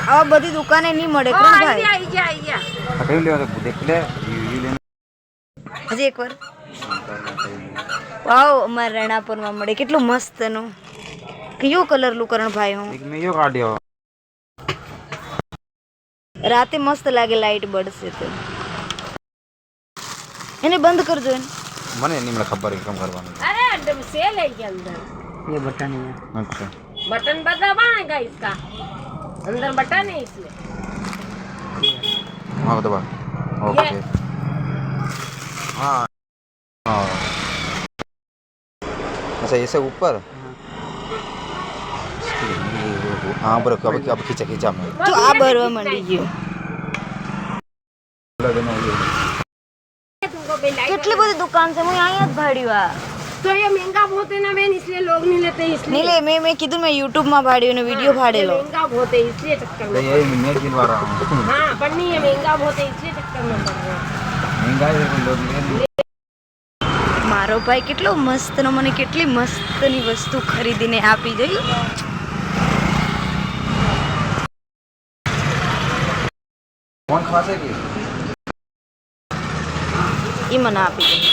આ બધી દુકાને નહીં મળે કોણ ભાઈ आई जा कहीं ले तो देख ले ये लेना હજી એકવાર વાવ અમારા રણાપુરમાં મળે કેટલું મસ્ત નું કયો કલર લું કરણ ભાઈ હું एक में यो काटियो રાતે મસ્ત લાગે લાઈટ બળશે તો એને બંધ કરજો એને મને नहीं मला खबर है कम करवाना अरे अंदर सेल है के अंदर ये बटन है अच्छा बटन दबाएगा इसका अंदर बटन है इसमें हाँ दबा ओके ये हाँ हाँ अच्छा ऐसे ऊपर हाँ बराबर अब खींचा खींचा मैं તો આ ભરવા માંડી ગયો तुमको बेलाई કેટલી બધી દુકાન છે હું અહીંયા જ ભાડ્યું આ तो ये महंगा बहुत है ना बहन इसलिए लोग नहीं लेते इसलिए નહીં લે મેં કીધું મેં YouTube માં ભાડ્યું ને વિડિયો ये ભાડેલો महंगा बहुत है इसलिए चक्कर में ये मैं दिलवा रहा हूँ हाँ पर नहीं ये महंगा बहुत है इसलिए चक्कर में पड़ रहे हैं महंगा है लेकिन लोग ले મારો ભાઈ કેટલો મસ્તનો મને કેટલી મસ્તની વસ્તુ ખરીદીને આપી જઈ कौन खासे की એ મને આપી ગઈ